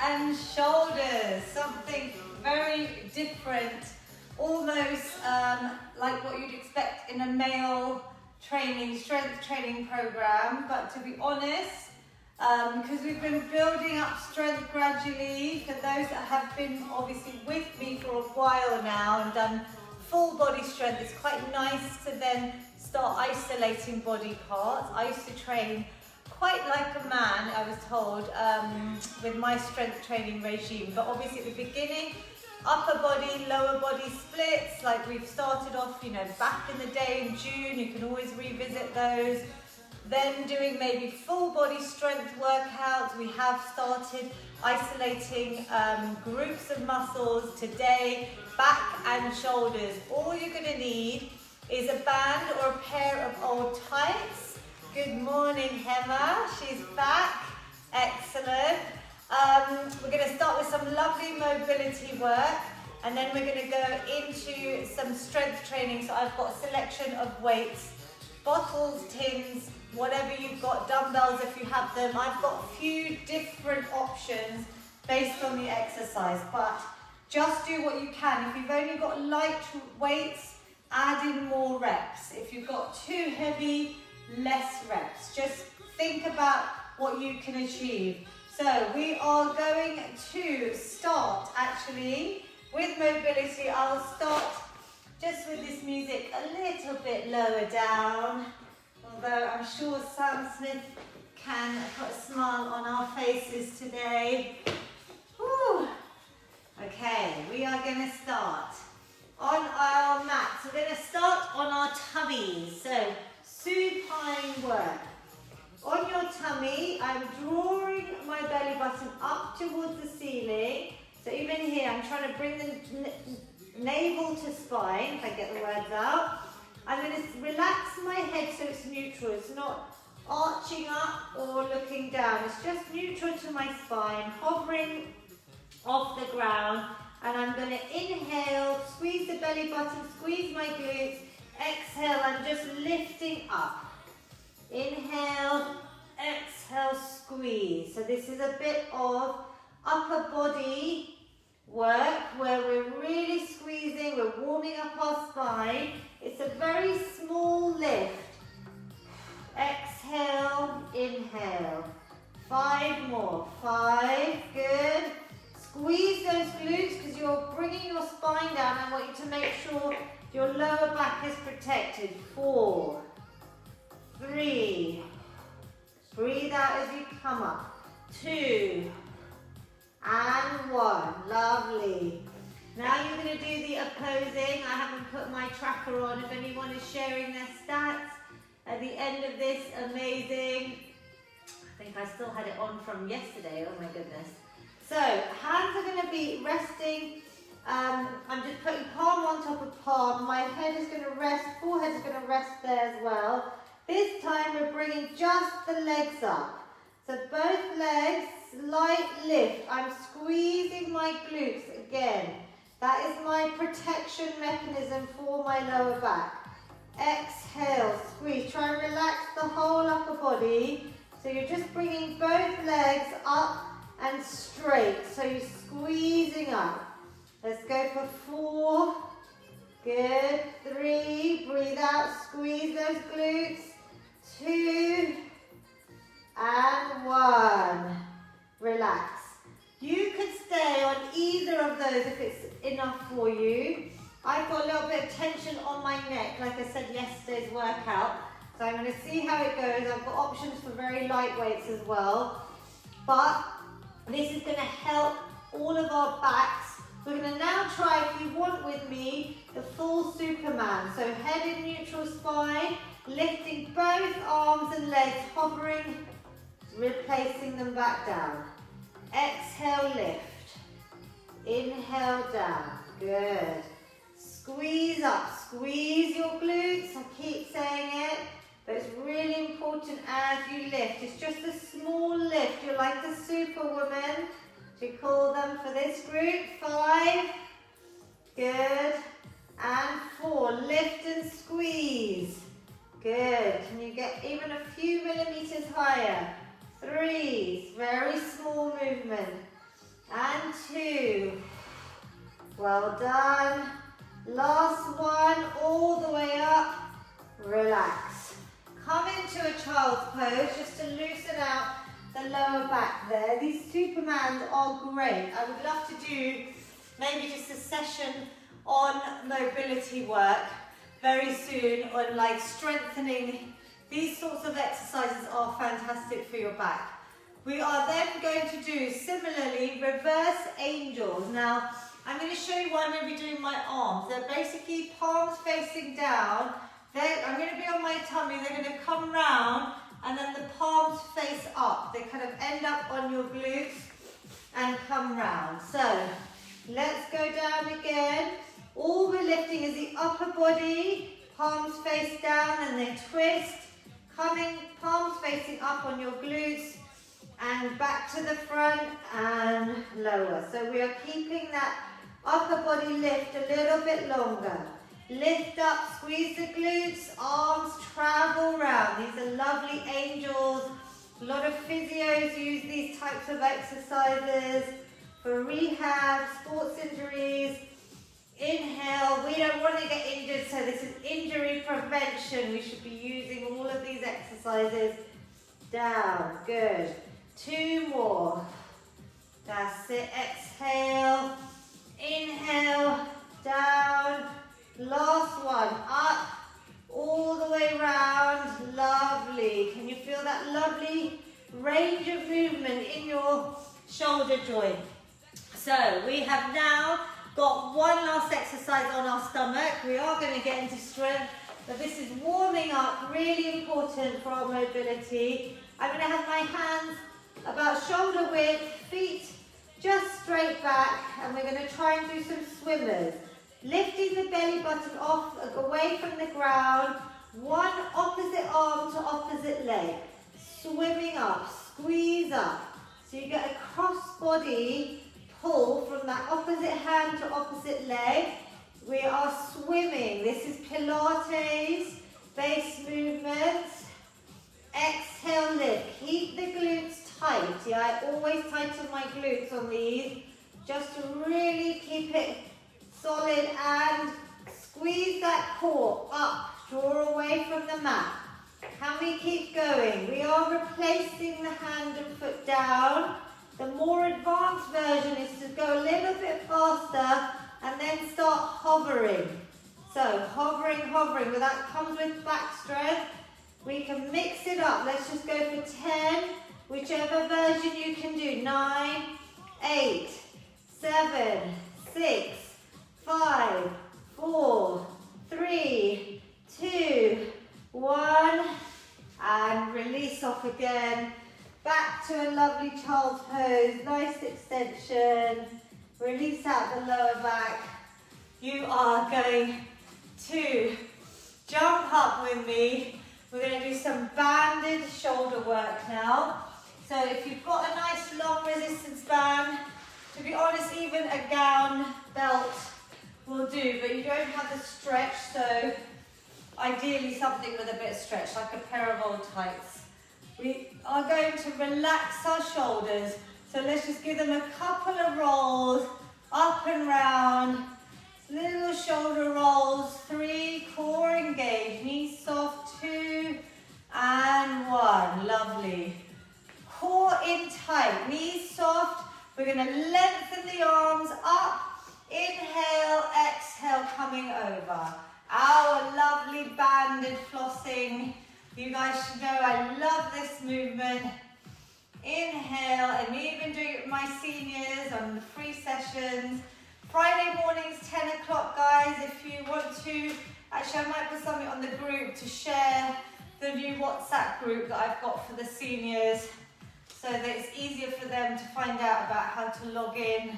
and shoulders, something very different, almost like what you'd expect in a male strength training program. But to be honest, because we've been building up strength gradually, for those that have been obviously with me for a while now and done full body strength, it's quite nice to then start isolating body parts. I used to train quite like a man, I was told, with my strength training regime. But obviously at the beginning, upper body, lower body splits, like we've started off, you know, back in the day in June, you can always revisit those. Then doing maybe full body strength workouts. We have started isolating groups of muscles today, back and shoulders. All you're going to need is a band or a pair of old tights. Good morning, Hema. She's back. Excellent. We're going to start with some lovely mobility work, and then we're going to go into some strength training. So I've got a selection of weights, bottles, tins, whatever you've got, dumbbells if you have them. I've got a few different options based on the exercise, but just do what you can. If you've only got light weights, add in more reps. If you've got too heavy, less reps. Just think about what you can achieve. So we are going to start actually with mobility. I'll start just with this music a little bit lower down, although I'm sure Sam Smith can put a smile on our faces today. Woo. Okay, we are going to start on our mat. So we're going to start on our tummies. So supine work. On your tummy, I'm drawing my belly button up towards the ceiling. So even here, I'm trying to bring the navel to spine, if I get the words out. I'm going to relax my head so it's neutral. It's not arching up or looking down. It's just neutral to my spine, hovering off the ground. And I'm going to inhale, squeeze the belly button, squeeze my glutes. Exhale, I'm just lifting up. Inhale, exhale, squeeze. So this is a bit of upper body work where we're really squeezing, we're warming up our spine. It's a very small lift. Exhale, inhale. 5 more. 5, good. Squeeze those glutes because you're bringing your spine down. I want you to make sure your lower back is protected. 4, 3, breathe out as you come up. 2, and 1, lovely. Now you're going to do the opposing. I haven't put my tracker on. If anyone is sharing their stats at the end of this, amazing. I think I still had it on from yesterday, oh my goodness. So, hands are going to be resting. I'm just putting palm on top of palm. My head is going to rest, forehead is going to rest there as well. This time we're bringing just the legs up. So both legs, light lift. I'm squeezing my glutes again. That is my protection mechanism for my lower back. Exhale, squeeze. Try and relax the whole upper body. So you're just bringing both legs up and straight. So you're squeezing up. Let's go for 4. Good. 3. Breathe out. Squeeze those glutes. 2. And 1. Relax. You could stay on either of those if it's enough for you. I've got a little bit of tension on my neck, like I said yesterday's workout. So I'm going to see how it goes. I've got options for very light weights as well. But this is going to help all of our backs. We're going to now try, if you want with me, the full Superman. So head in neutral spine, lifting both arms and legs, hovering, replacing them back down. Exhale, lift. Inhale, down. Good. Squeeze up. Squeeze your glutes. I keep saying it, but it's really important as you lift. It's just a small lift. You're like the superwoman, we call them for this group. 5. Good. And 4. Lift and squeeze. Good. Can you get even a few millimeters higher? 3. Very small movement. Well done. Last one, all the way up. Relax. Come into a child's pose just to loosen out the lower back there. These Supermans are great. I would love to do maybe just a session on mobility work very soon on like strengthening. These sorts of exercises are fantastic for your back. We are then going to do similarly reverse angels. Now I'm going to show you what I'm going to be doing my arms. They're basically palms facing down. I'm going to be on my tummy. They're going to come round and then the palms face up. They kind of end up on your glutes and come round. So let's go down again. All we're lifting is the upper body, palms face down and then twist. Coming, palms facing up on your glutes and back to the front and lower. So we are keeping that upper body lift a little bit longer. Lift up, squeeze the glutes, arms travel round. These are lovely angels. A lot of physios use these types of exercises for rehab, sports injuries. Inhale, we don't want to get injured, so this is injury prevention. We should be using all of these exercises. Down, good. 2 more. That's it, exhale. Inhale, down. Last one, up, all the way round, lovely. Can you feel that lovely range of movement in your shoulder joint? So we have now got one last exercise on our stomach. We are going to get into strength, but this is warming up, really important for our mobility. I'm going to have my hands about shoulder width, feet just straight back, and we're going to try and do some swimmers. Lifting the belly button off, away from the ground, one opposite arm to opposite leg. Swimming up, squeeze up. So you get a cross body pull from that opposite hand to opposite leg. We are swimming. This is Pilates, base movements. Exhale, lift. Keep the glutes tight. Yeah, I always tighten my glutes on these, just to really keep it solid and squeeze that core up, draw away from the mat. Can we keep going? We are replacing the hand and foot down. The more advanced version is to go a little bit faster and then start hovering. So hovering, hovering, but that comes with back strength. We can mix it up. Let's just go for 10, whichever version you can do. 9, 8, 7, 6, 5, 4, 3, 2, 1, and release off again. Back to a lovely child's pose, nice extension. Release out the lower back. You are going to jump up with me. We're going to do some banded shoulder work now. So if you've got a nice long resistance band, to be honest, even a gown belt will do, but you don't have the stretch, so ideally something with a bit of stretch, like a pair of old tights. We are going to relax our shoulders, so let's just give them a couple of rolls, up and round, little shoulder rolls, 3, core engaged, knees soft, 2, and 1, lovely. Core in tight, knees soft, we're going to lengthen the arms up. Inhale, exhale, coming over. Our lovely banded flossing. You guys should know I love this movement. Inhale, I'm even doing it with my seniors on the free sessions. Friday mornings, 10 o'clock, guys, if you want to. Actually, I might put something on the group to share the new WhatsApp group that I've got for the seniors, so that it's easier for them to find out about how to log in.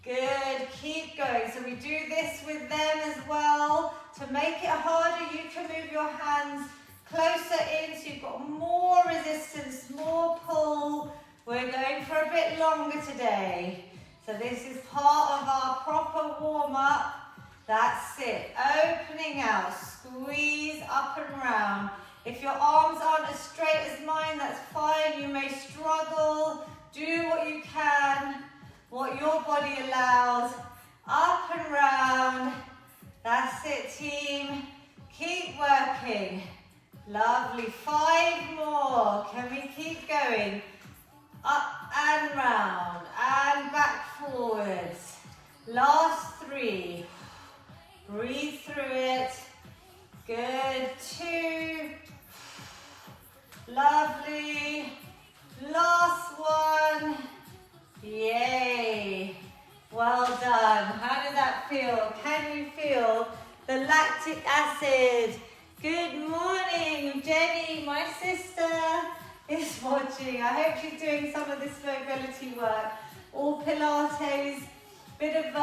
Good, keep going. So we do this with them as well. To make it harder, you can move your hands closer in, so you've got more resistance, more pull. We're going for a bit longer today. So this is part of our proper warm-up. That's it, opening out, squeeze up and round. If your arms aren't as straight as mine, that's fine. You may struggle, do what you can, what your body allows. up and round. That's it, team. Keep working. Lovely. 5 more. Can we keep going? Up and round and back forwards. Last 3. Breathe through it. Good. 2. Lovely. Last one. Yay. Well done. How did that feel? Can you feel the lactic acid? Good morning, Jenny, my sister is watching. I hope she's doing some of this mobility work, or Pilates, bit of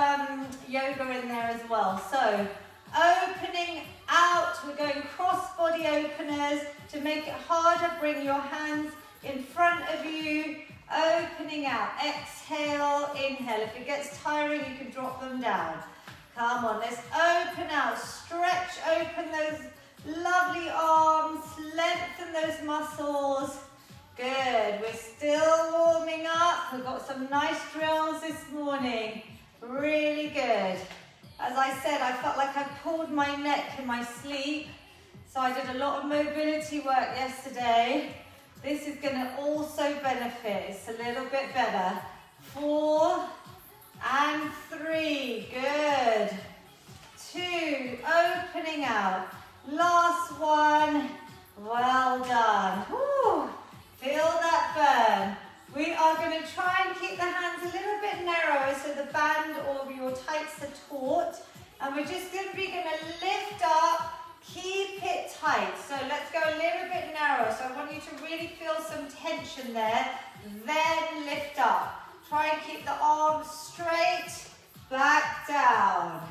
yoga in there as well. So, opening out, we're going cross body openers. To make it harder, bring your hands in front of you, opening out. Exhale, inhale. If it gets tiring, you can drop them down. Come on, let's open out, stretch open those lovely arms, lengthen those muscles. Good, we're still warming up. We've got some nice drills this morning. Really good. As I said, I felt like I pulled my neck in my sleep. So I did a lot of mobility work yesterday. This is going to also benefit. It's a little bit better. 4 and 3. Good. 2. Opening out. Last one. Well done. Woo. Feel that burn. We are going to try and keep the hands a little bit narrower so the band or your tights are taut. And we're just going to lift up. Keep it tight. So let's go a little bit narrower. So I want you to really feel some tension there. Then lift up. Try and keep the arms straight. Back down.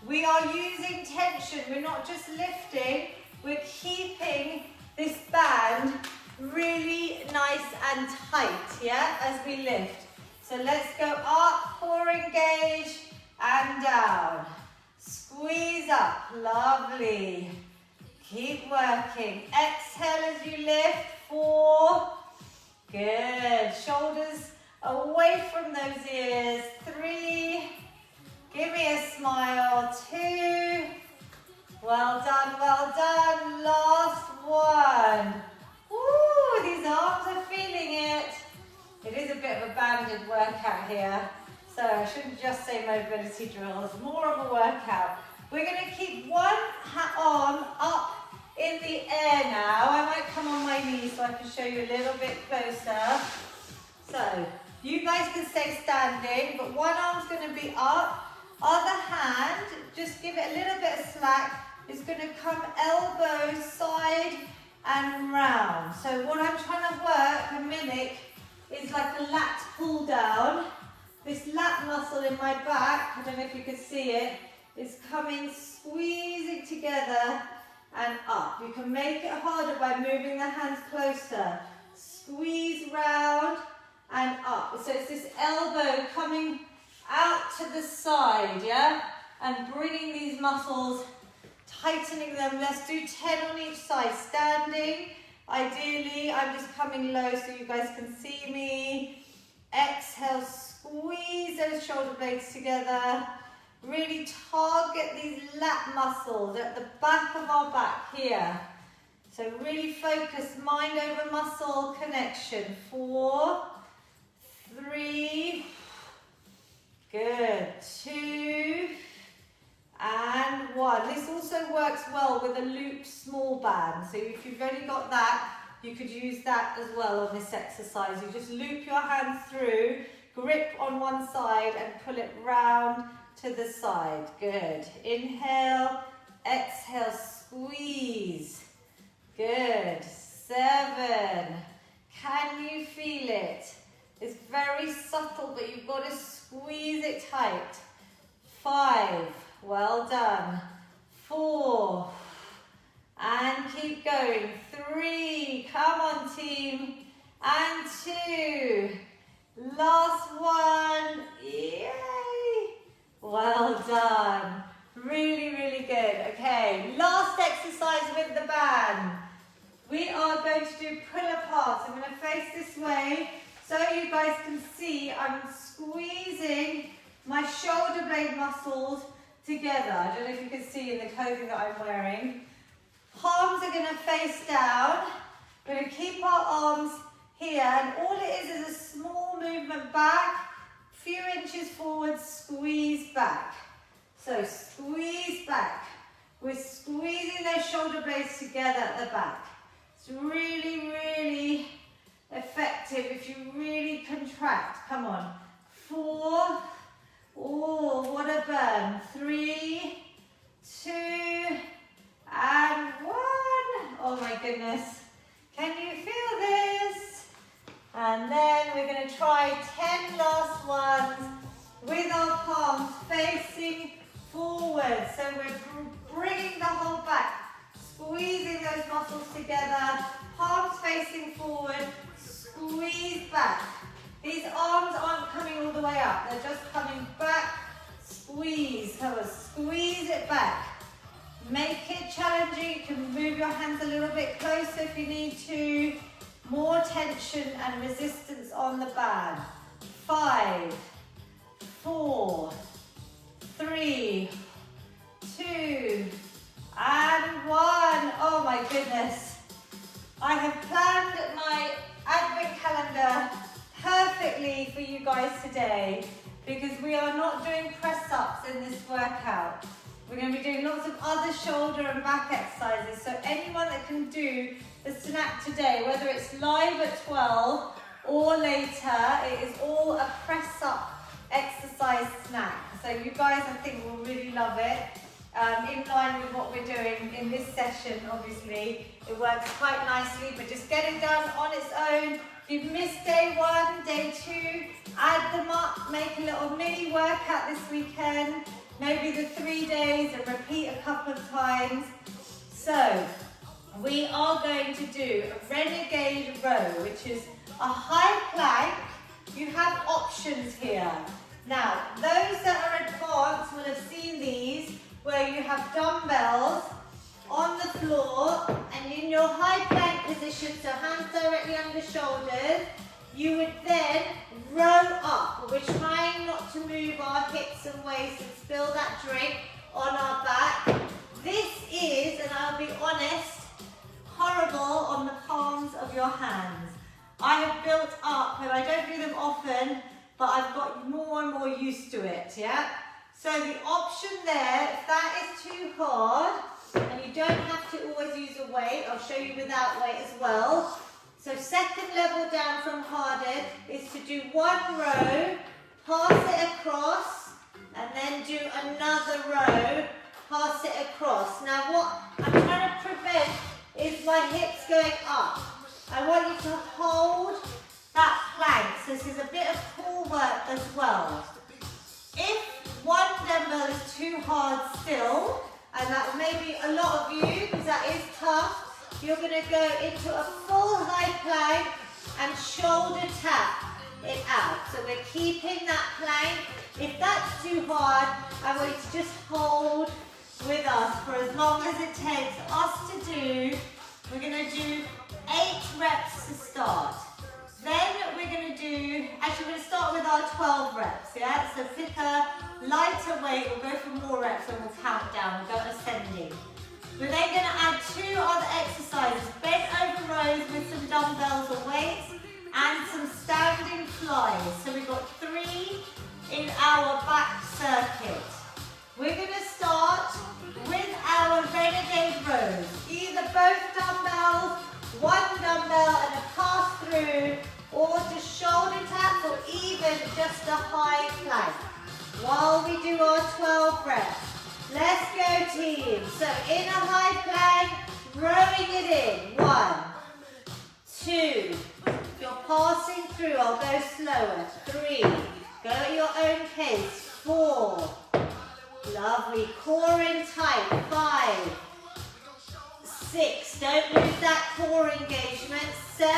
We are using tension. We're not just lifting. We're keeping this band really nice and tight, yeah, as we lift. So let's go up, core engage, and down. Squeeze up, lovely. Keep working. Exhale as you lift. 4. Good. Shoulders away from those ears. 3. Give me a smile. 2. Well done, well done. Last one. Woo, these arms are feeling it. It is a bit of a banded workout here. So I shouldn't just say mobility drills, more of a workout. We're going to keep one arm up in the air now. I might come on my knees so I can show you a little bit closer. So you guys can stay standing, but one arm's going to be up. Other hand, just give it a little bit of slack. It's going to come elbow, side and round. So what I'm trying to work, a mimic, is like a lat pull down. This lat muscle in my back, I don't know if you can see it, is coming, squeezing together and up. You can make it harder by moving the hands closer. Squeeze round and up. So it's this elbow coming out to the side, yeah? And bringing these muscles, tightening them. Let's do 10 on each side. Standing, ideally, I'm just coming low so you guys can see me. Exhale, squeeze those shoulder blades together. Really target these lat muscles at the back of our back here. So really focus mind over muscle connection. 4, 3, good, 2, and 1. This also works well with a looped small band. So if you've only got that, you could use that as well on this exercise. You just loop your hands through, grip on one side and pull it round to the side. Good. Inhale, exhale, squeeze. Good. 7. Can you feel it? It's very subtle, but you've got to squeeze it tight. 5. Well done. 4. And keep going. 3. Come on, team. And 2. Last one. Yay. Well done. Really, really good. Okay, last exercise with the band. We are going to do pull apart. I'm going to face this way so you guys can see I'm squeezing my shoulder blade muscles together. I don't know if you can see in the clothing that I'm wearing. Palms are going to face down. We're going to keep our arms here, and all it is a small movement back, few inches forward, squeeze back. So squeeze back. We're squeezing those shoulder blades together at the back. It's really, really effective if you really contract. Come on. 4. Oh, what a burn. 3, 2, and 1. Oh my goodness. Can you feel this? And then we're going to try 10 last ones with our palms facing forward. So we're bringing the whole back, squeezing those muscles together, palms facing forward, squeeze back. These arms aren't coming all the way up, they're just coming back, squeeze. Come on, squeeze it back. Make it challenging. You can move your hands a little bit closer if you need to. More tension and resistance on the band. 5, 4, 3, 2, and 1. Oh my goodness. I have planned my advent calendar perfectly for you guys today because we are not doing press-ups in this workout. We're going to be doing lots of other shoulder and back exercises. So anyone that can do the snack today, whether it's live at 12 or later, it is all a press-up exercise snack. So you guys, I think, will really love it. In line with what we're doing in this session, obviously, it works quite nicely, but just get it done on its own. If you've missed day 1, day 2, add them up, make a little mini workout this weekend, maybe the 3 days, and repeat a couple of times. So, we are going to do a renegade row, which is a high plank. You have options here. Now, those that are advanced will have seen these, where you have dumbbells on the floor, and in your high plank position, so hands directly under shoulders, you would then row up. We're trying not to move our hips and waist and spill that drink on our back. This is, and I'll be honest, horrible on the palms of your hands. I have built up, and I don't do them often, but I've got more and more used to it, yeah? So the option there, if that is too hard, and you don't have to always use a weight, I'll show you without weight as well. So second level down from hardest is to do 1 row, pass it across, and then do another row, pass it across. Now what I'm trying to prevent is my hips going up. I want you to hold that plank. So this is a bit of core work as well. If 1 dumbbell is too hard still, and that may be a lot of you, because that is tough, you're going to go into a full high plank and shoulder tap it out. So we're keeping that plank. If that's too hard, I want you to just hold with us for as long as it takes us to do. We're going to do 8 reps to start. Then we're going to do, actually we're going to start with our 12 reps, yeah? So pick a lighter weight, we'll go for more reps and we'll count down, we'll go ascending. We're then going to add 2 other exercises, bent over rows with some dumbbells or weights, and some standing flies. So we've got 3 in our back circuit. We're going to start with our renegade rows, either both dumbbells, 1 dumbbell and a pass through, or just shoulder taps, or even just a high plank while we do our 12 reps. Let's go, team. So in a high plank, rowing it in. 1, 2. If you're passing through, I'll go slower. 3. Go at your own pace. 4. Lovely. Core in tight. 5. 6. Don't lose that core engagement. 7.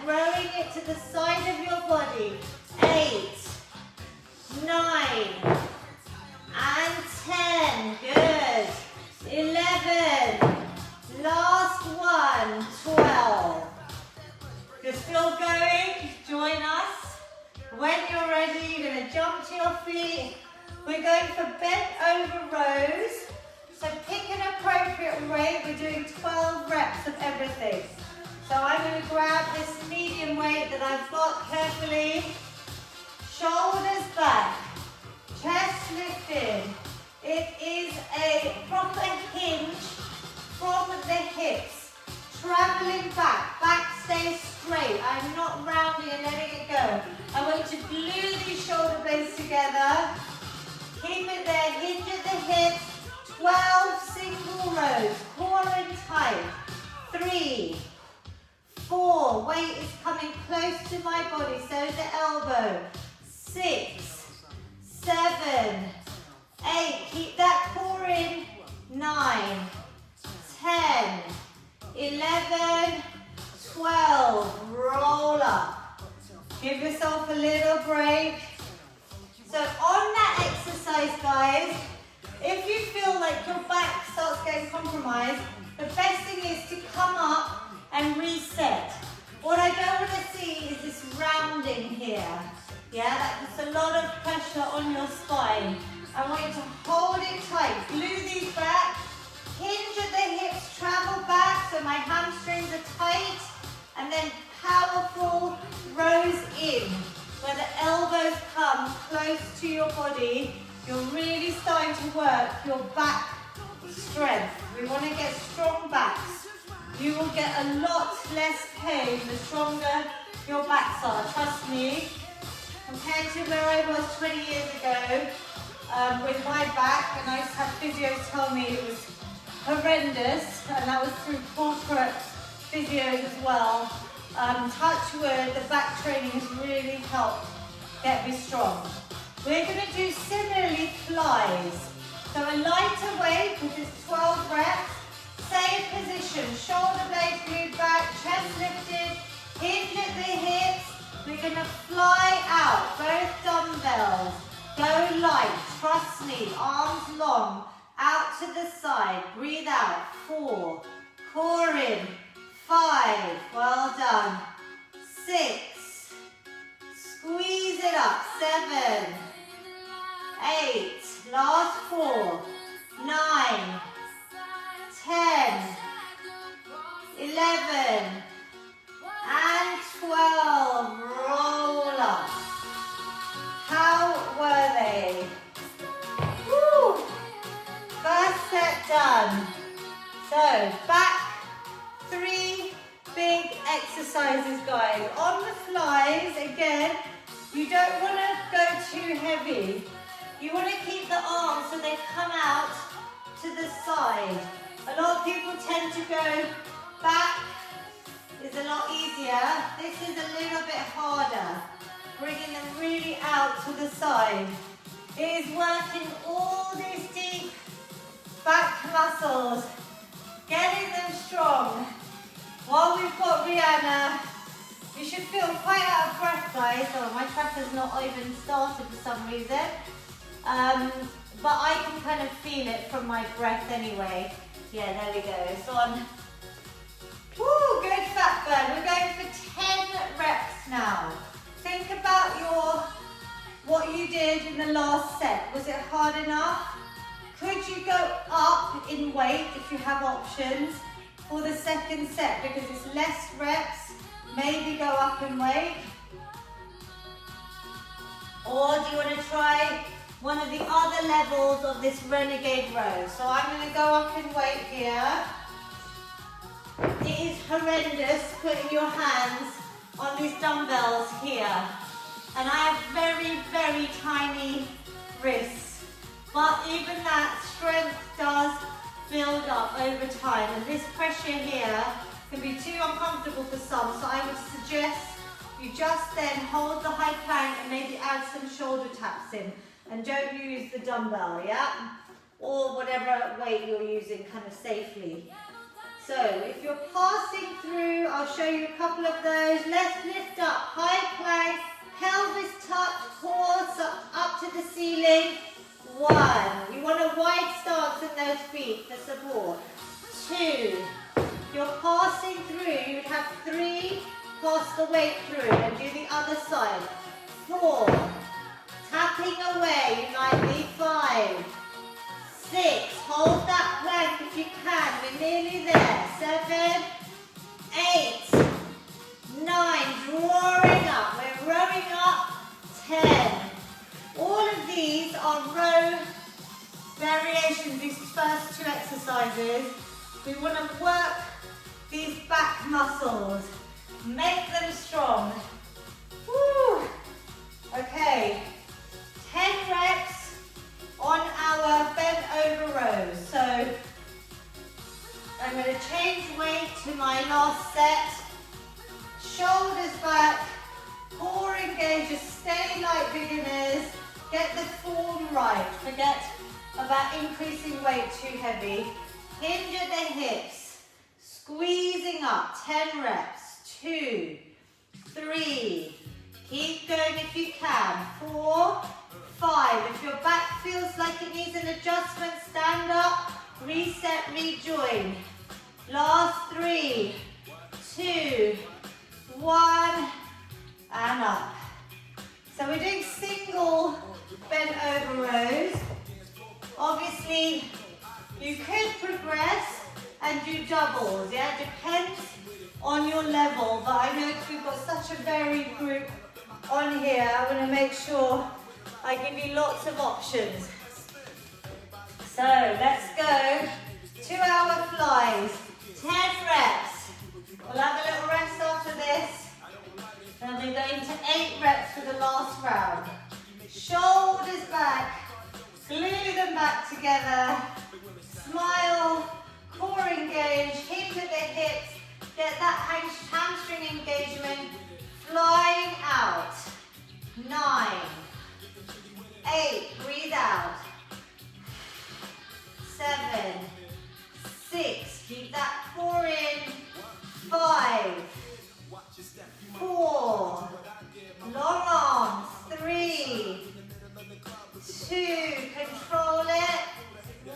Rowing it to the side of your body. 8. 9. And 10. Good. 11. Last one. 12. You're still going? Join us. When you're ready, you're going to jump to your feet. We're going for bent over rows. So pick an appropriate weight. We're doing 12 reps of everything. So I'm going to grab this medium weight that I've got carefully. Shoulders back, chest lifted. It is a proper hinge from the hips, traveling back. Back stays straight. I'm not rounding and letting it go. I want you to glue these shoulder blades together. Keep it there, hinge at the hips. 12 single rows, core in tight. 3, 4, weight is coming close to my body, so is the elbow. 6, 7, 8, keep that core in. 9, 10, 11, 12, roll up. Give yourself a little break. So on that exercise, guys, if you feel like your back starts getting compromised, the best thing is to come up and reset. What I don't want to see is this rounding here. Yeah, that puts a lot of pressure on your spine. I want you to hold it tight, glue these back, hinge at the hips, travel back so my hamstrings are tight, and then powerful rows in, where the elbows come close to your body. You're really starting to work your back strength. We want to get strong backs. You will get a lot less pain the stronger your backs are. Trust me, compared to where I was 20 years ago with my back, and I used to have physios tell me it was horrendous, and that was through corporate physios as well. Touch wood, the back training has really helped get me strong. We're going to do similarly flies. So a lighter weight, which is 12 reps. Same position, shoulder blades glued back, chest lifted, hinge at the hips. We're going to fly out, both dumbbells. Go light, trust me, arms long, out to the side. Breathe out, 4, core in, 5, well done, 6, squeeze it up, 7, 8, last 4, 9, 10, 11, and 12, roll up. How were they? Woo! First set done. So, back 3 big exercises, guys. On the flies, again, you don't want to go too heavy. You want to keep the arms so they come out to the side. A lot of people tend to go back. It's a lot easier. This is a little bit harder. Bringing them really out to the side. It is working all these deep back muscles, getting them strong. While we've got Rihanna, you should feel quite out of breath, guys. Oh, my tracker's not even started for some reason. But I can kind of feel it from my breath anyway. Yeah, there we go. So I'm, woo, good fat burn. We're going for 10 reps now. Think about what you did in the last set. Was it hard enough? Could you go up in weight if you have options for the second set, because it's less reps? Maybe go up in weight. Or do you want to try one of the other levels of this renegade row? So I'm going to go up in weight here. It is horrendous putting your hands on these dumbbells here. And I have very, very tiny wrists. But even that strength does build up over time. And this pressure here can be too uncomfortable for some. So I would suggest you just then hold the high plank and maybe add some shoulder taps in. And don't use the dumbbell, yeah? Or whatever weight you're using kind of safely. So if you're passing through, I'll show you a couple of those. Let's lift up, high plank, pelvis tucked, core up to the ceiling. 1, you want a wide stance in those feet for support. 2, you're passing through, you would have 3, pass the weight through and do the other side. 4, tapping away lightly, 5, 6, hold that plank if you can, we're nearly there, 7, 8, 9, drawing up, we're rowing up, 10. All of these are row variations, these first 2 exercises. We want to work these back muscles, make them strong. Woo. Okay, 10 reps on our bent over rows. So I'm going to change weight to my last set. Shoulders back, core engaged, just stay like beginners. Get the form right. Forget about increasing weight too heavy. Hinge at the hips. Squeezing up. 10 reps. 2, 3. Keep going if you can. 4, 5. If your back feels like it needs an adjustment, stand up, reset, rejoin. Last 3, 2, 1, and up. So we're doing single bent over rows. Obviously, you could progress and do doubles, yeah? It depends on your level, but I know we've got such a varied group on here. I want to make sure I give you lots of options. So let's go. 2-hour flies, 10 reps. We'll have a little rest after this. Then we're going to 8 reps for the last round. Shoulders back, glue them back together. Smile, core engage, hinge at the hips. Get that hamstring engagement. Flying out. 9, 8, breathe out. 7, 6, keep that core in. 5, 4, long arms. 3, 2, control it.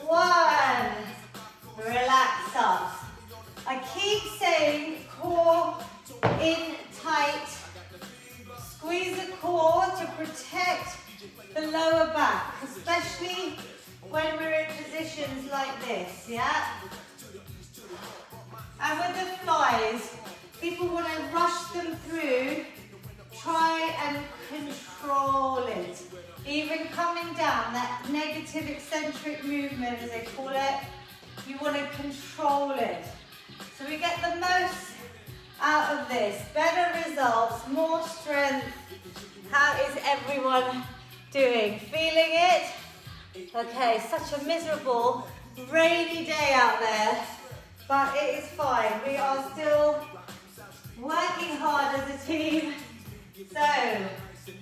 1, relax up. I keep saying core in tight. Squeeze the core to protect the lower back, especially when we're in positions like this, yeah? And with the flies, people want to rush them through, try and control it. Even coming down, that negative eccentric movement, as they call it, you want to control it. So we get the most out of this. Better results, more strength. How is everyone doing? Feeling it? Okay, such a miserable, rainy day out there, but it is fine. We are still working hard as a team. So,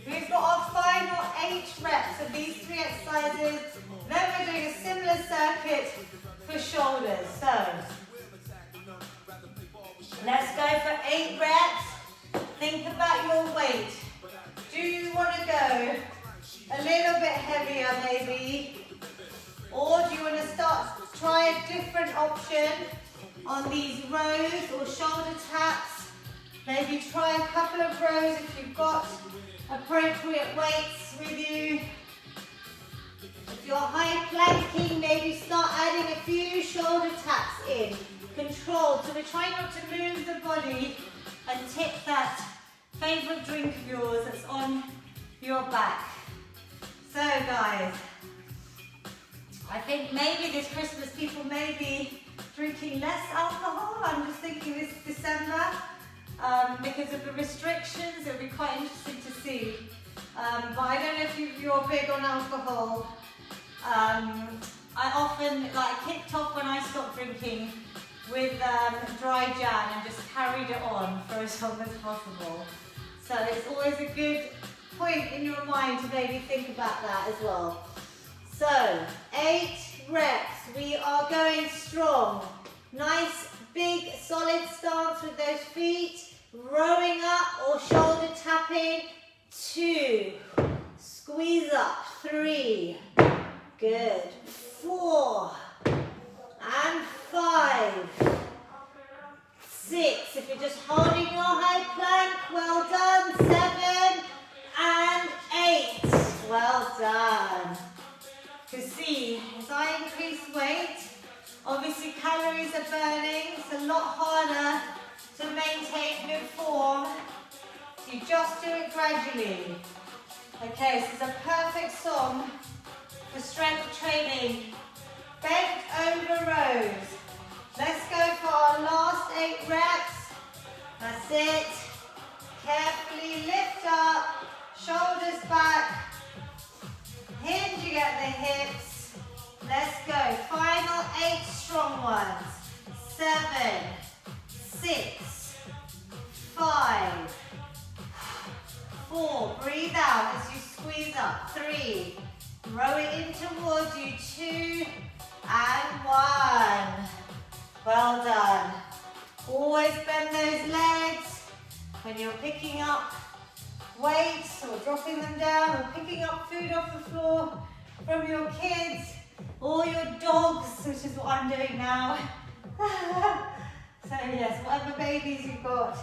we've got our final 8 reps of these 3 exercises. Then we're doing a similar circuit for shoulders. So, let's go for 8 reps. Think about your weight. Do you want to go a little bit heavier maybe? Or do you want to try a different option on these rows or shoulder taps? Maybe try a couple of rows if you've got appropriate weights with you. If you're high planking, maybe start adding a few shoulder taps in. Controlled, so we're trying not to move the body and tip that favourite drink of yours that's on your back. So guys, I think maybe this Christmas people may be drinking less alcohol. I'm just thinking this December. Because of the restrictions, it'll be quite interesting to see. But I don't know if you're big on alcohol. I often kicked off when I stopped drinking with dry Jan and just carried it on for as long as possible. So it's always a good point in your mind to maybe think about that as well. So 8 reps, we are going strong. Nice big solid stance with those feet. Rowing up or shoulder tapping. 2, squeeze up. 3, good. 4 and 5, 6. If you're just holding your high plank, well done. 7 and Obviously calories are burning, it's a lot harder to maintain good form. You just do it gradually. Okay, this is a perfect song for strength training. Bent over rows. Let's go for our last 8 reps. That's it. Carefully lift up, shoulders back, hinging at the hips. Let's go. Final 8 strong ones. 7, 6, 5, 4. Breathe out as you squeeze up. 3. Row it in towards you. 2 and 1. Well done. Always bend those legs when you're picking up weights or dropping them down or picking up food off the floor from your kids or your dogs, which is what I'm doing now. So yes, whatever babies you've got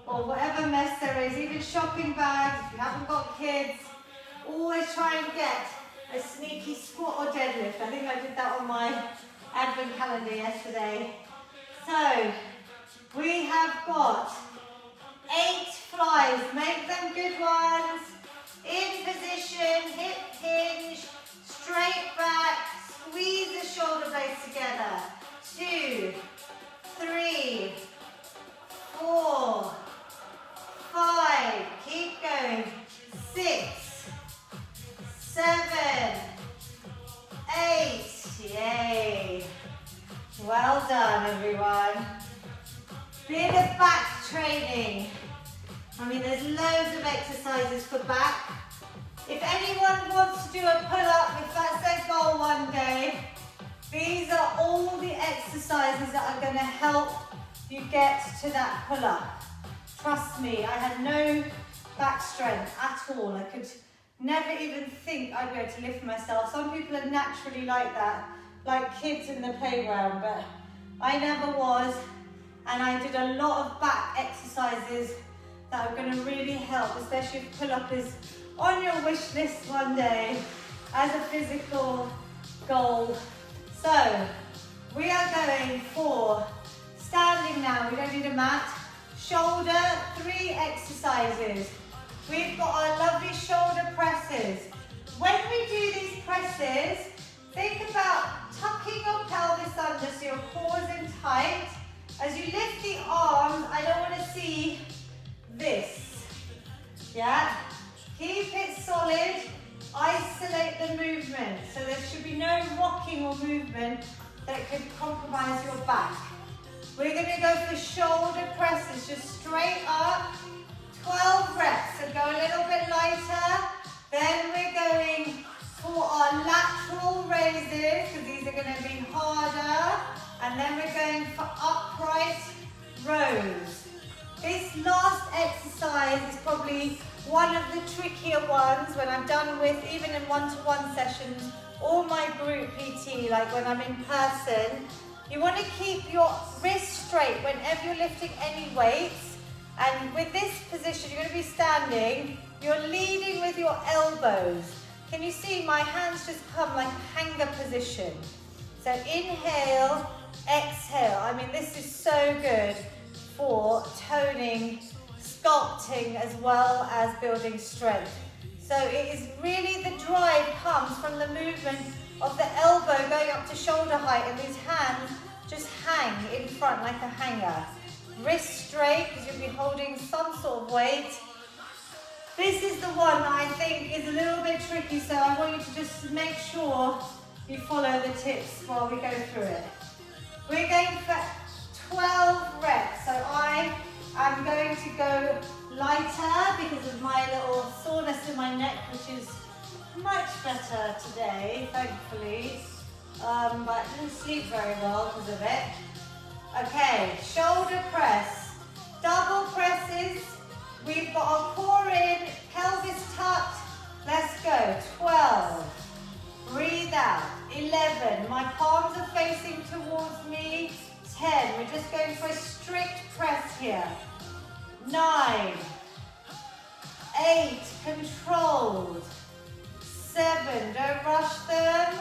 or whatever mess there is, even shopping bags, if you haven't got kids, always try and get a sneaky squat or deadlift. I think I did that on my advent calendar yesterday. So we have got 8 flies. Make them good ones. In position, hip hinge, straight back, squeeze the shoulder blades together. 2, 3, 4, 5. Keep going. 6, 7, 8. Yay. Well done, everyone. Bit of back training. I mean, there's loads of exercises for back. If anyone wants to do a pull-up, if that's their goal one day, these are all the exercises that are going to help you get to that pull-up. Trust me, I had no back strength at all. I could never even think I'd be able to lift myself. Some people are naturally like that, like kids in the playground, but I never was. And I did a lot of back exercises that are going to really help, especially if pull-up is on your wish list one day as a physical goal. So we are going for standing now. We don't need a mat. Shoulder, 3 exercises. We've got our lovely shoulder presses. When we do these presses, think about tucking your pelvis under so your core is in tight. As you lift the arms, I don't want to see this. Yeah? Keep it solid. Isolate the movement. So there should be no rocking or movement that could compromise your back. We're going to go for shoulder presses, just straight up. 12 reps. So go a little bit lighter. Then we're going for our lateral raises, because these are going to be harder. And then we're going for upright rows. This last exercise is probably one of the trickier ones when I'm done with, even in one-to-one sessions, or my group PT, like when I'm in person. You want to keep your wrists straight whenever you're lifting any weights. And with this position, you're going to be standing, you're leading with your elbows. Can you see my hands just come like hanger position? So inhale, exhale. I mean, this is so good for toning, sculpting, as well as building strength. So it is really, the drive comes from the movement of the elbow going up to shoulder height, and these hands just hang in front like a hanger. Wrist straight, because you'll be holding some sort of weight. This is the one that I think is a little bit tricky, so I want you to just make sure you follow the tips while we go through it. We're going for 12 reps, so I am going to go lighter because of my little soreness in my neck, which is much better today, thankfully, but I didn't sleep very well because of it. Okay, shoulder press, double presses. We've got our core in, pelvis tucked. Let's go. 12. Breathe out. 11. My palms are facing towards me. 10. We're just going for a strict press here. 9. 8. Controlled. 7. Don't rush them.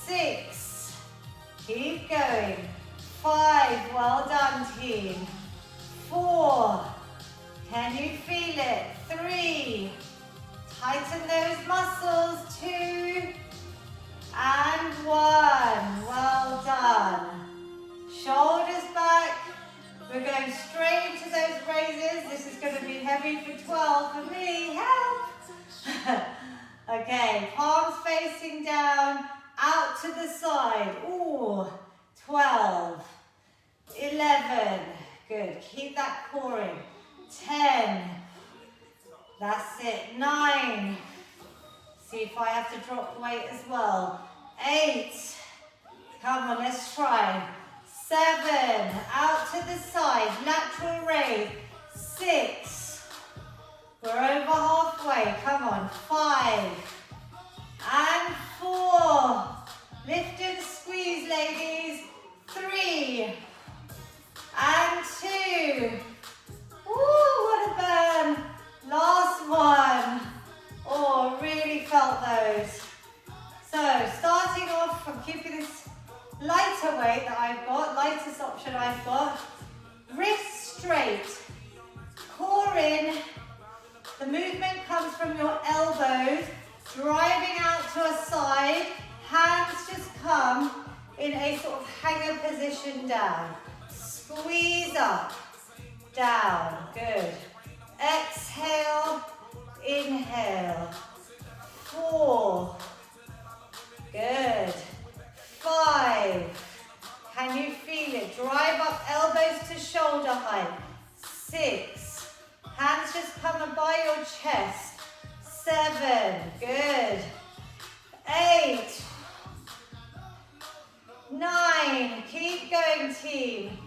6. Keep going. 5, well done team. 4, can you feel it? 3, tighten those muscles. 2, and 1, well done. Shoulders back. We're going straight into those raises. This is going to be heavy for 12 for me. Help! Okay, palms facing down, out to the side. Ooh, 12, 11, good. Keep that core in. 10, that's it. 9, see if I have to drop weight as well. 8, come on, let's try. 7, out to the side, lateral raise. 6, we're over halfway, come on. 5, and 4, lift and squeeze, ladies. 3, and 2, woo, what a burn. Last one. Oh, really felt those. So, starting off, I'm keeping this lighter weight that I've got, lightest option I've got. Wrists straight, core in. The movement comes from your elbows, driving out to a side. Hands just come in a sort of hanger position down. Squeeze up, down, good. Exhale, inhale. 4, good. 5, can you feel it? Drive up elbows to shoulder height. 6, hands just come by your chest. 7, good. 8, 9, keep going team.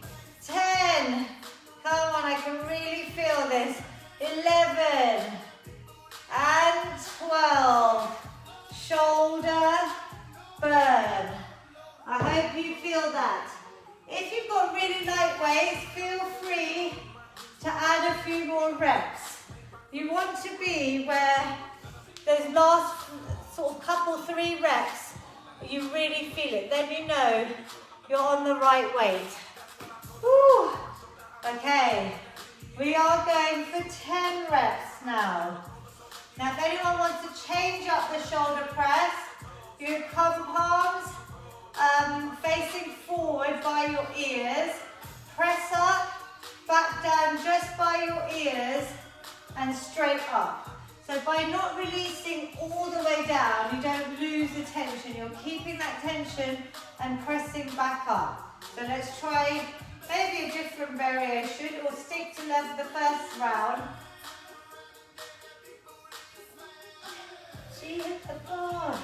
10, come on, I can really feel this. 11, and 12, shoulder burn. I hope you feel that. If you've got really light weights, feel free to add a few more reps. You want to be where those last sort of couple, 3 reps, you really feel it. Then you know you're on the right weight. Woo. Okay, we are going for 10 reps now. Now if anyone wants to change up the shoulder press, you come palms facing forward by your ears. Press up, back down just by your ears and straight up. So by not releasing all the way down, you don't lose the tension. You're keeping that tension and pressing back up. So let's try maybe a different variation or stick to the first round. She hit the bar.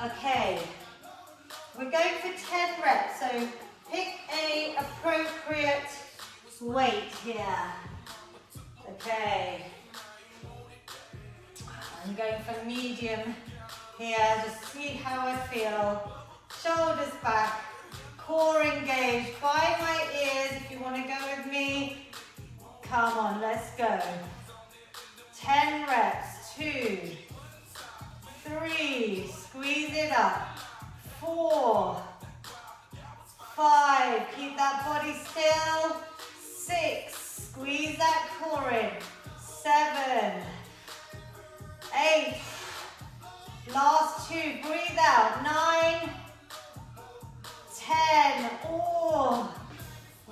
Okay, we're going for 10 reps, so pick a appropriate weight here. Okay, I'm going for medium here, just see how I feel. Shoulders back, core engaged, by my ears. If you want to go with me, come on, let's go. 10 reps, 2, 3, squeeze it up. 4, 5, keep that body still. 6, squeeze that core in. 7, 8, last 2, breathe out. 9, 10, oh,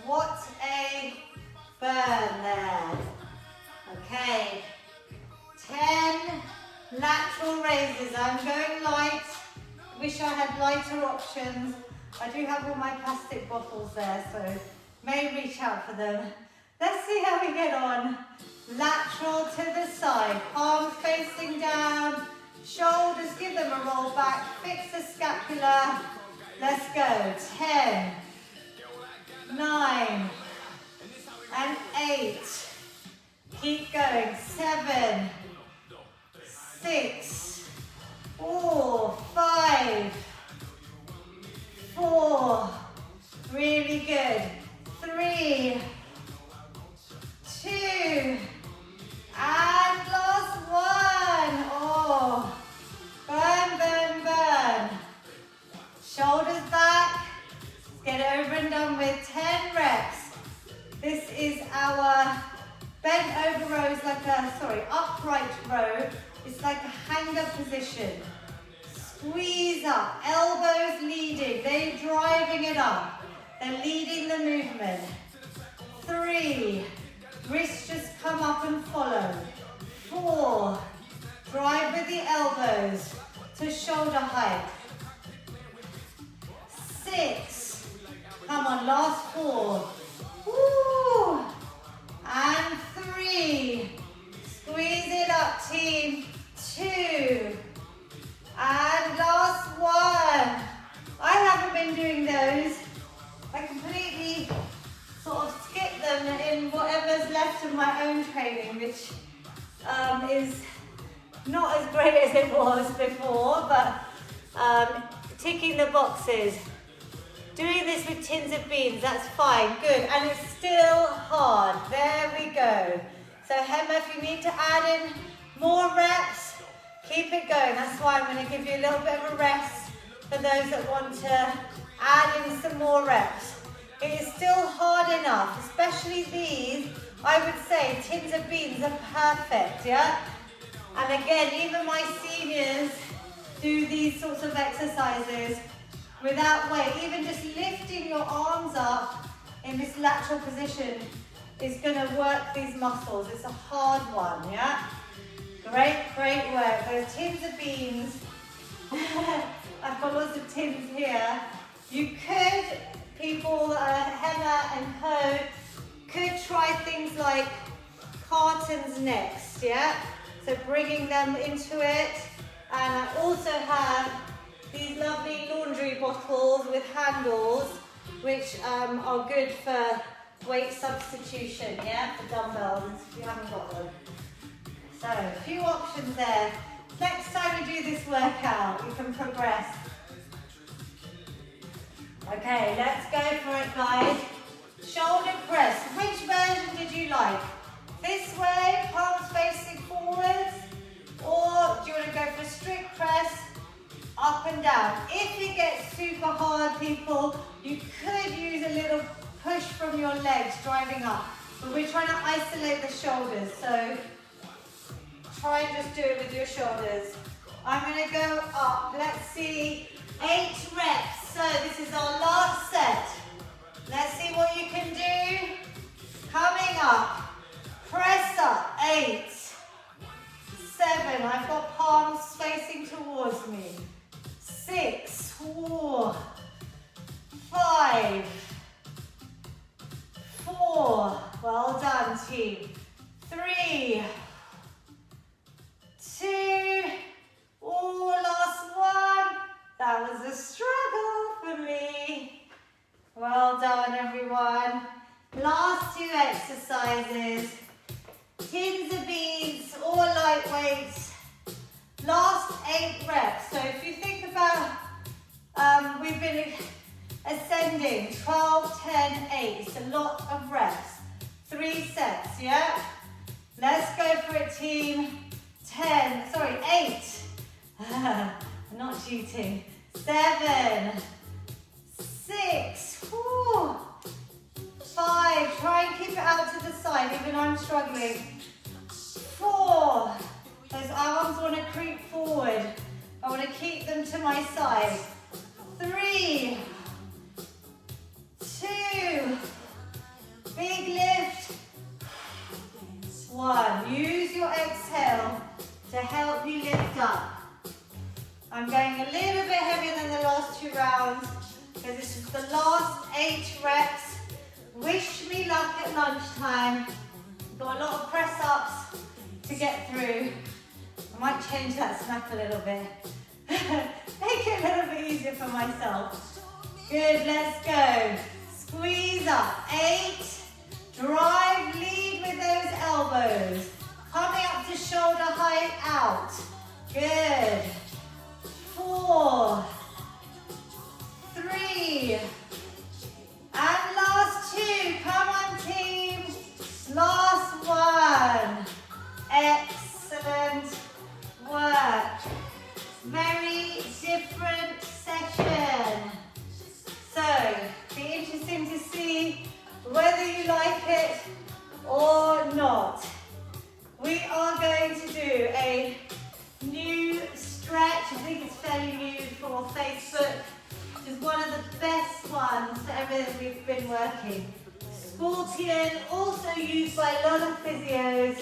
what a burn there. Okay, 10 lateral raises. I'm going light. Wish I had lighter options. I do have all my plastic bottles there, so may reach out for them. Let's see how we get on. Lateral to the side, palms facing down, shoulders, give them a roll back, fix the scapula. Let's go. 10, 9, and 8. Keep going. 7, 6, 5, 4, really good. 3, 2, and last one. Oh, burn, burn, burn. Shoulders back, Get over and done with, 10 reps. This is our bent over row, is like a, upright row. It's like a hanger position. Squeeze up, elbows leading, they're driving it up. They're leading the movement. 3, wrists just come up and follow. 4, drive with the elbows to shoulder height. 6, come on, last 4. Woo! And 3, squeeze it up team. 2, and last 1. I haven't been doing those. I completely sort of skip them in whatever's left of my own training, which is not as great as it was before, but ticking the boxes. Doing this with tins of beans, that's fine, good, and it's still hard. There we go. So Hema, if you need to add in more reps, keep it going. That's why I'm going to give you a little bit of a rest for those that want to add in some more reps. It is still hard enough, especially these. I would say tins of beans are perfect, yeah? And again, even my seniors do these sorts of exercises without weight. Even just lifting your arms up in this lateral position is going to work these muscles. It's a hard one, yeah? Great, great work. Those tins of beans. I've got lots of tins here. You could, people, Hema and Co, could try things like cartons next, yeah? So bringing them into it. And I also have these lovely laundry bottles with handles, which are good for weight substitution, yeah, for dumbbells, if you haven't got them. So, a few options there. Next time you do this workout, you can progress. Okay, let's go for it, guys. Shoulder press. Which version did you like? This way, palms facing forwards, or do you want to go for strict press, up and down? If it gets super hard, people, you could use a little push from your legs driving up, but we're trying to isolate the shoulders, so try and just do it with your shoulders. I'm going to go up. Let's see, 8 reps. So this is our last set. Let's see what you can do. Coming up. Press up. 8, 7. I've got palms facing towards me. 6, 4, 5, 4. Well done, team. 3, 2, last 1. That was a struggle for me. Well done, everyone. Last 2 exercises. Tins of beans, or lightweights. Last 8 reps. So if you think about, we've been ascending 12, 10, 8. It's a lot of reps. 3 sets, yeah? Let's go for it, team. 8. I'm not cheating. 7, 6, 5. Try and keep it out to the side, even I'm struggling. 4. Those arms want to creep forward. I want to keep them to my side. 3, 2. Big lift. 1. Use your exhale to help you lift up. I'm going a little bit heavier than the last 2 rounds because this is the last 8 reps. Wish me luck at lunchtime. Got a lot of press ups to get through. I might change that snap a little bit. Make it a little bit easier for myself. Good, let's go. Squeeze up. 8. Drive, lead with those elbows. Coming up to shoulder height out. Good. 4, 3, and last 2. Come on, team. Last 1. Excellent work. Very different session. So, the best ones for everything we've been working. Scorpion, also used by a lot of physios,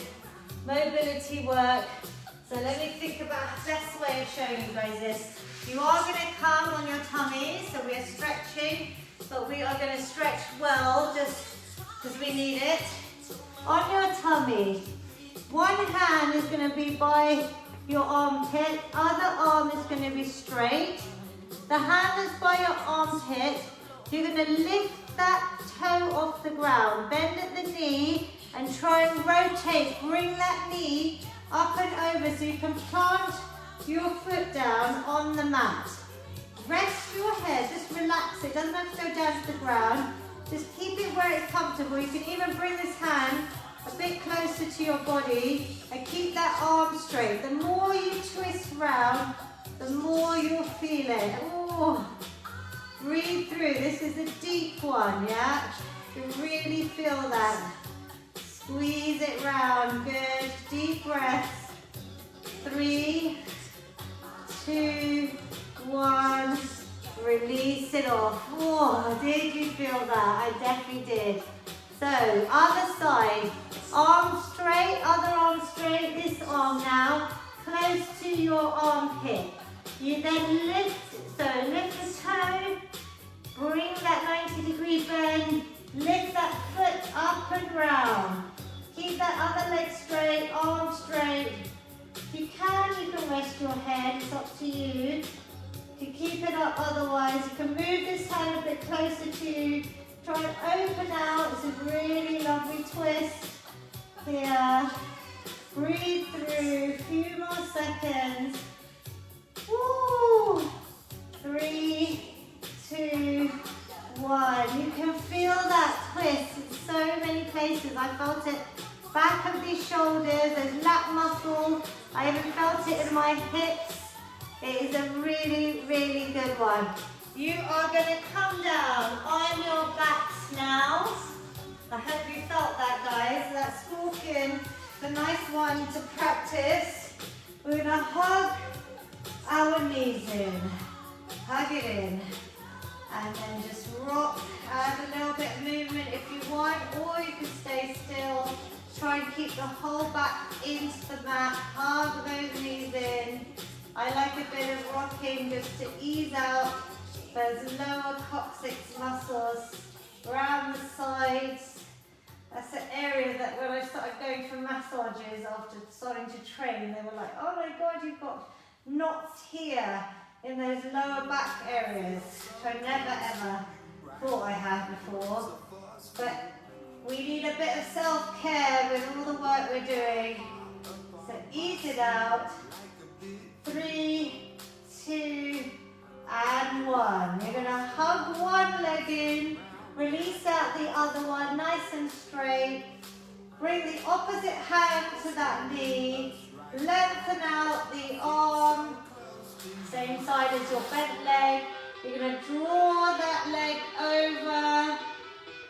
mobility work. So let me think about the best way of showing you guys this. You are going to come on your tummy, so we are stretching, but we are going to stretch well, just because we need it. On your tummy, one hand is going to be by your armpit, other arm is going to be straight. The hand that's by your armpit, you're going to lift that toe off the ground, bend at the knee, and try and rotate, bring that knee up and over so you can plant your foot down on the mat. Rest your head, just relax it, doesn't have to go down to the ground. Just keep it where it's comfortable. You can even bring this hand a bit closer to your body and keep that arm straight. The more you twist round, the more you'll feel it. Oh, breathe through. This is a deep one, yeah? You really feel that. Squeeze it round. Good. Deep breaths. 3, 2, 1. Release it off. Oh, did you feel that? I definitely did. So, other side. Arm straight, other arm straight. This arm now, close to your armpit. You then lift, so lift the toe, bring that 90-degree bend, lift that foot up and round. Keep that other leg straight, arm straight. If you can rest your head, it's up to you. You keep it up otherwise. You can move this hand a bit closer to you. Try and open out. It's a really lovely twist here. Breathe through. A few more seconds. Woo! 3, 2, 1. You can feel that twist in so many places. I felt it back of these shoulders, those lat muscles. I even felt it in my hips. It is a really, really good one. You are going to come down on your backs now. I hope you felt that, guys. That scorpion, the nice one to practice. We're going to hug our knees in. Hug it in. And then just rock. Add a little bit of movement if you want, or you can stay still. Try and keep the whole back into the mat. Hug those knees in. I like a bit of rocking just to ease out those lower coccyx muscles around the sides. That's an area that when I started going for massages after starting to train, they were like, oh my God, you've got knots here in those lower back areas, which I never ever thought I had before. But we need a bit of self-care with all the work we're doing. So ease it out. 3, 2, and 1. You're going to hug one leg in, release out the other one, nice and straight. Bring the opposite hand to that knee. Lengthen out the arm, same side as your bent leg. You're going to draw that leg over,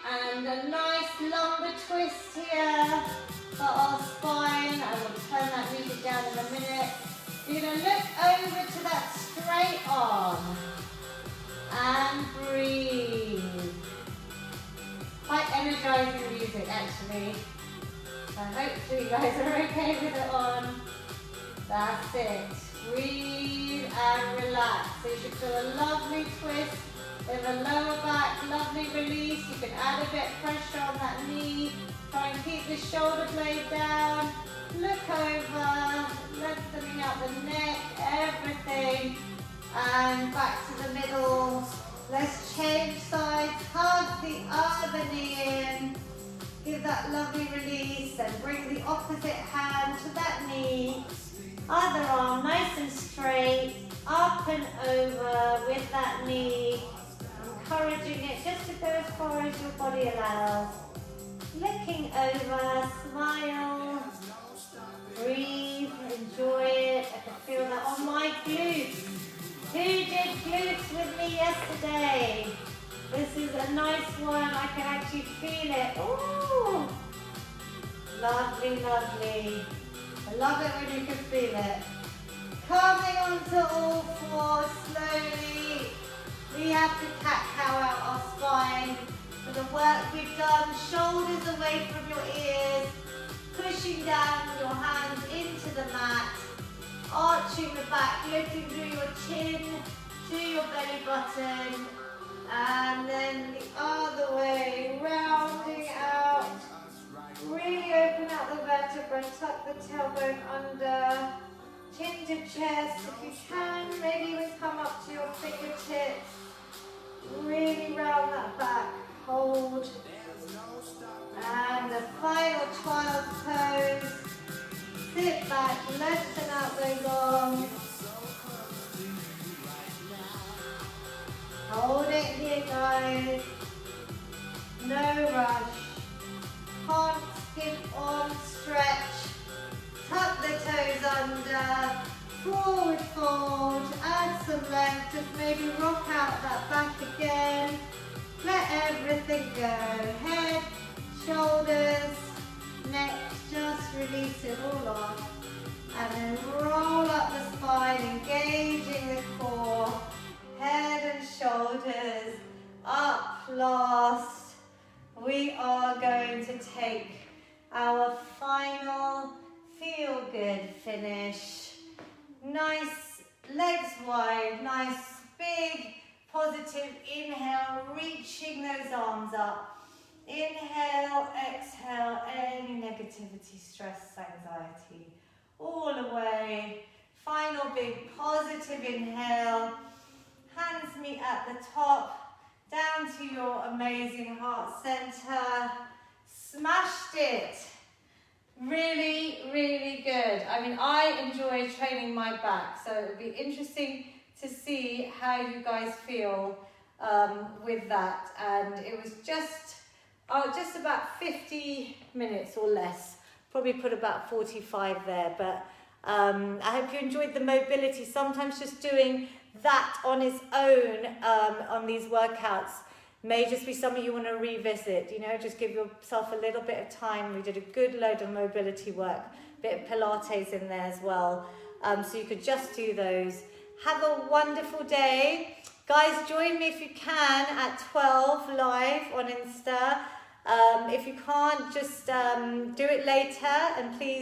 and a nice longer twist here for our spine. I will turn that music down in a minute. You're going to look over to that straight arm and breathe. Quite energizing music, actually. So hopefully you guys are okay with it on. That's it. Breathe and relax. So you should feel a lovely twist with a lower back, lovely release. You can add a bit of pressure on that knee. Try and keep the shoulder blade down. Look over, lengthening out the neck, everything. And back to the middle. Let's change sides. Hug the other knee in. Give that lovely release and bring the opposite hand to that knee. Other arm nice and straight, up and over with that knee. Encouraging it just to go as far as your body allows. Looking over, smile, breathe, enjoy it. I can feel that on my glutes. Who did glutes with me yesterday? This is a nice one. I can actually feel it. Ooh, lovely, lovely. I love it when you can feel it. Coming onto all fours slowly. We have to cat-cow out our spine for the work we've done. Shoulders away from your ears, pushing down your hands into the mat, arching the back, lifting through your chin to your belly button, and then the other way, rounding out. Really open out the vertebra, tuck the tailbone under, chin to chest. If you can, maybe even come up to your fingertips. Really round that back, hold. And the final child's pose. Sit back, lengthen out those arms. Hold it here, guys. No rush. Can't skip on, stretch. Tuck the toes under. Forward fold. Add some length. Just maybe rock out that back again. Let everything go. Head, shoulders, neck. Just release it all off. And then roll up the spine, engaging the core. Head and shoulders up last. We are going to take our final feel good finish. Nice legs wide, nice big positive inhale, reaching those arms up. Inhale, exhale, any negativity, stress, anxiety, all away. Final big positive inhale. Hands meet at the top, down to your amazing heart center. Smashed it. Really, really good. I mean, I enjoy training my back, so it would be interesting to see how you guys feel with that. And it was just about 50 minutes or less. Probably put about 45 there, but I hope you enjoyed the mobility. Sometimes just doing that on its own on these workouts may just be something you want to revisit, you know, just give yourself a little bit of time. We did a good load of mobility work, a bit of Pilates in there as well, so you could just do those. Have a wonderful day. Guys, join me if you can at 12 live on Insta. If you can't, just do it later, and please